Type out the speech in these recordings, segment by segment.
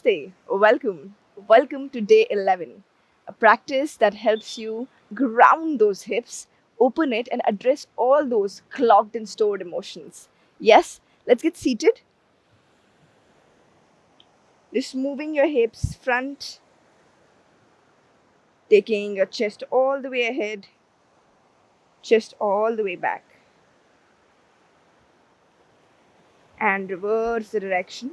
Namaste. Welcome. Welcome to day 11, a practice that helps you ground those hips, open it, and address all those clogged and stored emotions. Yes, let's get seated. Just moving your hips front, taking your chest all the way ahead, chest all the way back, and reverse the direction.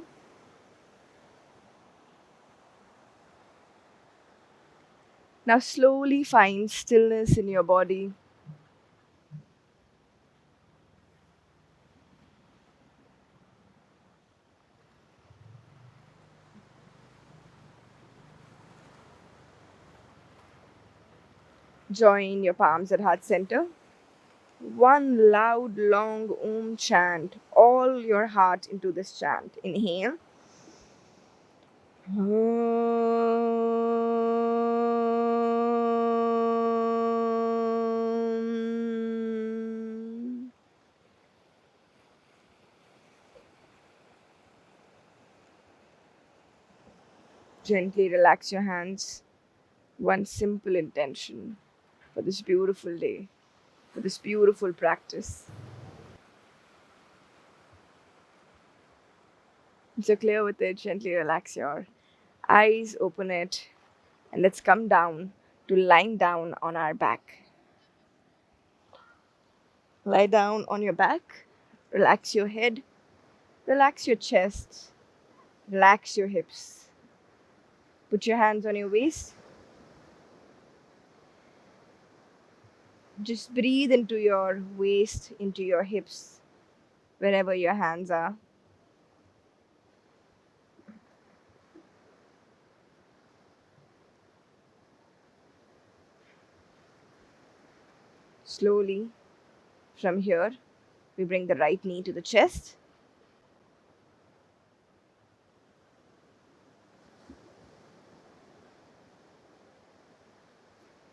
Now, slowly find stillness in your body. Join your palms at heart center. One loud, long Om chant, all your heart into this chant. Inhale. Om. Gently relax your hands. One simple intention for this beautiful day, for this beautiful practice. So clear with it, gently relax your eyes, open it, and let's come down to lying down on our back. Lie down on your back, relax your head, relax your chest, relax your hips. Put your hands on your waist. Just breathe into your waist, into your hips, wherever your hands are. Slowly, from here, we bring the right knee to the chest.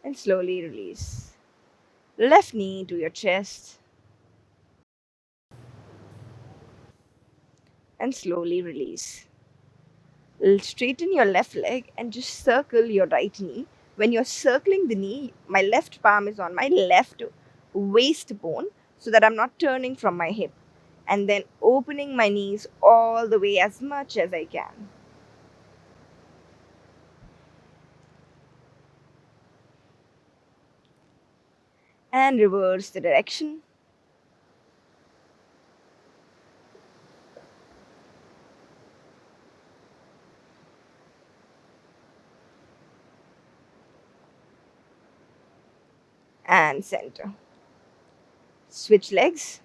And slowly release. Left knee to your chest. And slowly release. Straighten your left leg and just circle your right knee. When you're circling the knee, my left palm is on my left waist bone so that I'm not turning from my hip. And then opening my knees all the way as much as I can. And reverse the direction. And center. Switch legs.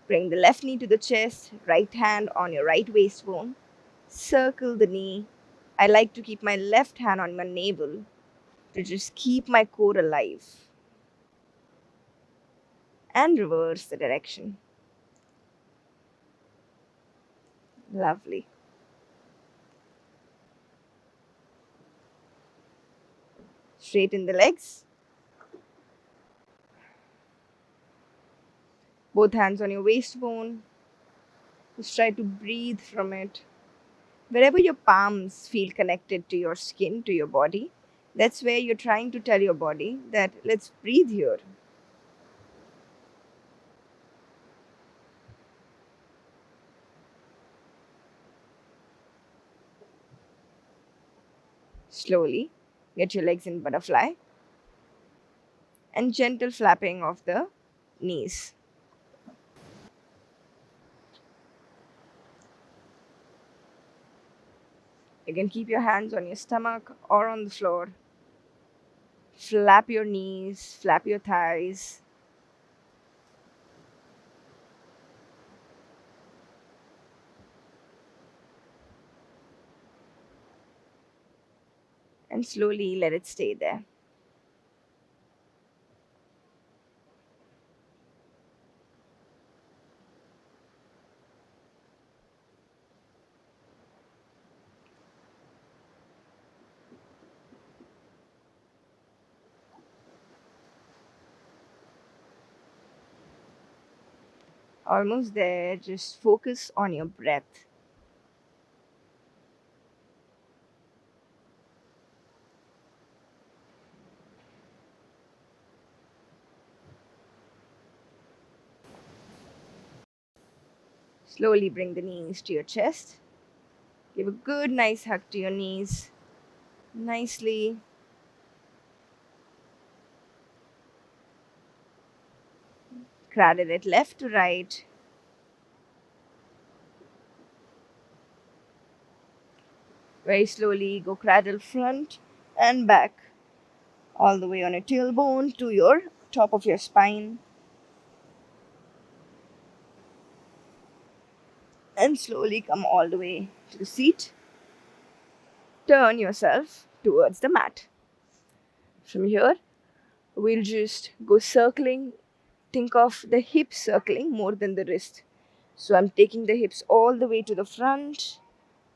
Bring the left knee to the chest, right hand on your right waist bone. Circle the knee. I like to keep my left hand on my navel to just keep my core alive. And reverse the direction. Lovely. Straighten the legs. Both hands on your waist bone. Just try to breathe from it. Wherever your palms feel connected to your skin, to your body, that's where you're trying to tell your body that let's breathe here. Slowly, get your legs in butterfly and gentle flapping of the knees. You can keep your hands on your stomach or on the floor. Flap your knees, flap your thighs. And slowly let it stay there. Almost there, just focus on your breath. Slowly bring the knees to your chest. Give a good, nice hug to your knees. Nicely. Cradle it left to right. Very slowly go cradle front and back. All the way on your tailbone to your top of your spine. And slowly come all the way to the seat. Turn yourself towards the mat. From here, we'll just go circling. Think of the hip circling more than the wrist. So I'm taking the hips all the way to the front,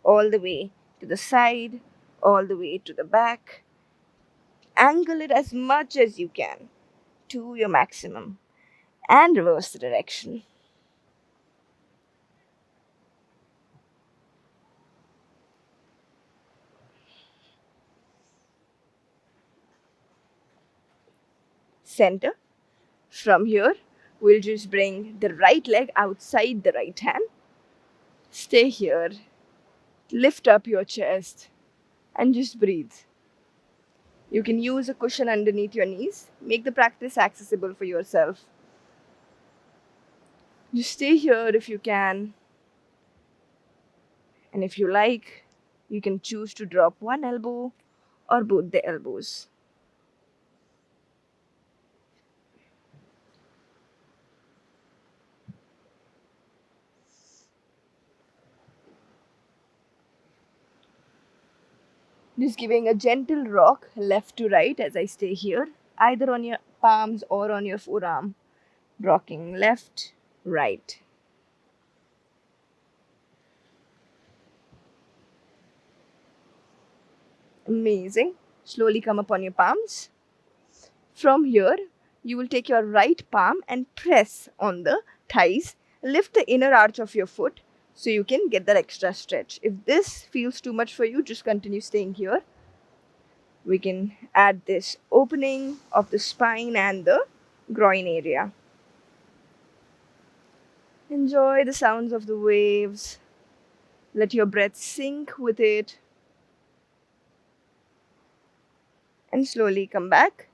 all the way to the side, all the way to the back. Angle it as much as you can to your maximum and reverse the direction. Center. From here, we'll just bring the right leg outside the right hand. Stay here. Lift up your chest and just breathe. You can use a cushion underneath your knees. Make the practice accessible for yourself. Just stay here if you can. And if you like, you can choose to drop one elbow or both the elbows. Just giving a gentle rock left to right as I stay here, either on your palms or on your forearm. Rocking left, right. Amazing. Slowly come up on your palms. From here, you will take your right palm and press on the thighs. Lift the inner arch of your foot so you can get that extra stretch. If this feels too much for you, just continue staying here. We can add this opening of the spine and the groin area. Enjoy the sounds of the waves. Let your breath sink with it. And slowly come back.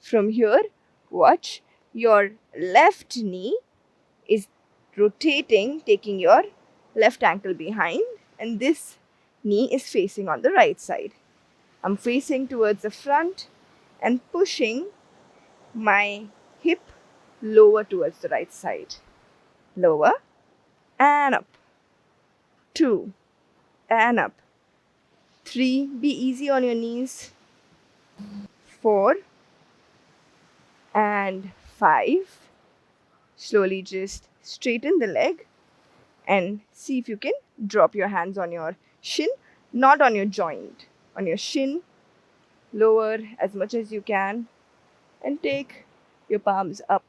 From here, watch your left knee is rotating, taking your left ankle behind, and this knee is facing on the right side. I'm facing towards the front and pushing my hip lower towards the right side. Lower and up. 2 and up. 3, be easy on your knees. 4 and 5. Slowly just straighten the leg and see if you can drop your hands on your shin, not on your joint, on your shin. Lower as much as you can and take your palms up.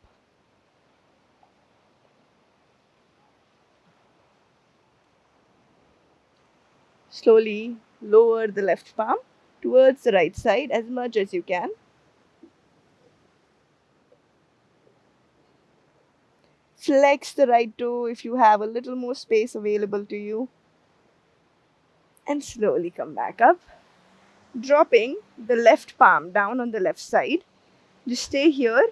Slowly lower the left palm towards the right side as much as you can. Flex the right toe if you have a little more space available to you. And slowly come back up. Dropping the left palm down on the left side. Just stay here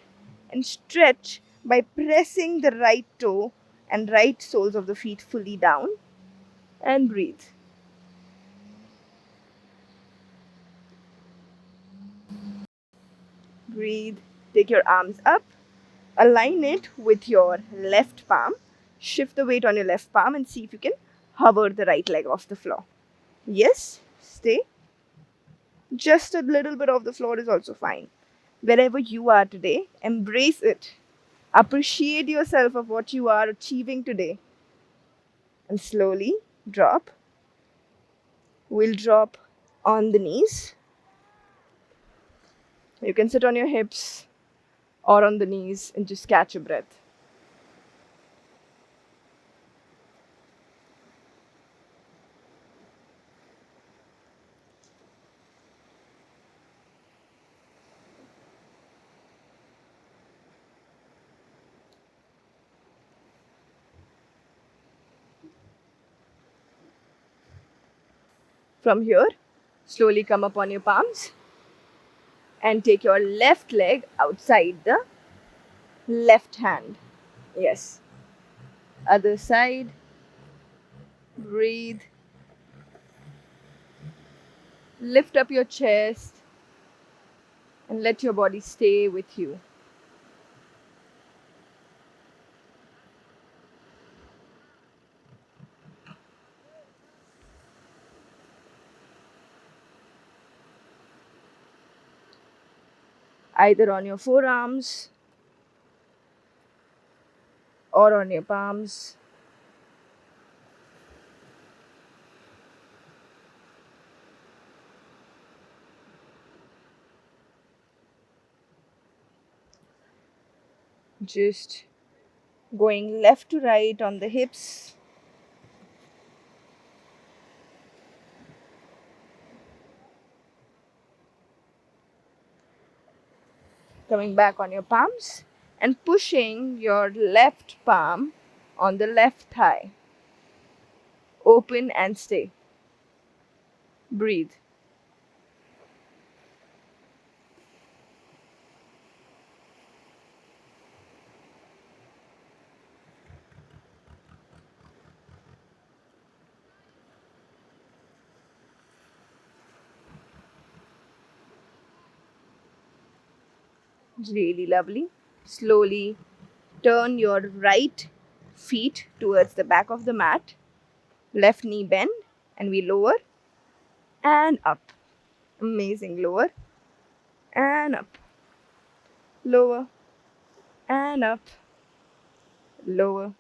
and stretch by pressing the right toe and right soles of the feet fully down. And breathe. Breathe. Take your arms up. Align it with your left palm. Shift the weight on your left palm and see if you can hover the right leg off the floor. Yes, stay. Just a little bit of the floor is also fine. Wherever you are today, embrace it. Appreciate yourself of what you are achieving today. And slowly drop. We'll drop on the knees. You can sit on your hips or on the knees and just catch your breath. From here, slowly come up on your palms and take your left leg outside the left hand. Yes. Other side. Breathe. Lift up your chest and let your body stay with you. Either on your forearms or on your palms. Just going left to right on the hips. Coming back on your palms and pushing your left palm on the left thigh. Open and stay. Breathe. Really lovely. Slowly turn your right feet towards the back of the mat. Left knee bend and we lower and up. Amazing. Lower and up. Lower and up. Lower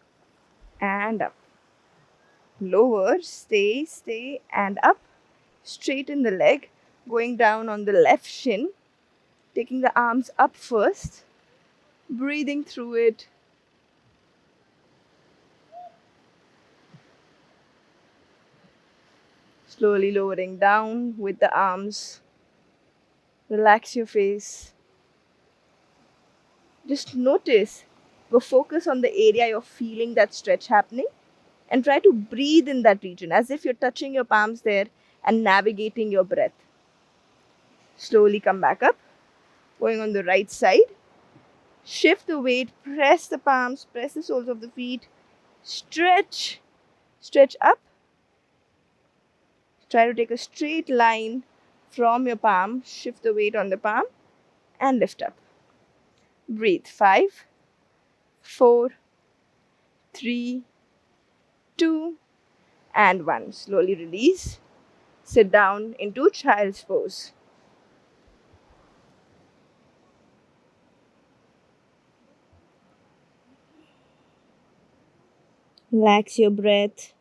and up. Lower, stay and up. Straighten the leg, going down on the left shin. Taking the arms up first. Breathing through it. Slowly lowering down with the arms. Relax your face. Just notice, go focus on the area you're feeling that stretch happening and try to breathe in that region as if you're touching your palms there and navigating your breath. Slowly come back up, going on the right side. Shift the weight, press the palms, press the soles of the feet, stretch up. Try to take a straight line from your palm, shift the weight on the palm and lift up. Breathe. 5, 4, 3, 2, and 1. Slowly release. Sit down into child's pose. Relax your breath.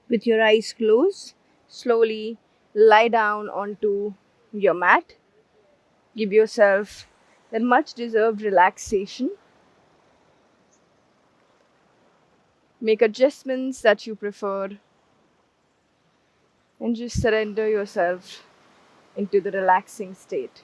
With your eyes closed, slowly lie down onto your mat. Give yourself that much deserved relaxation. Make adjustments that you prefer and just surrender yourself into the relaxing state.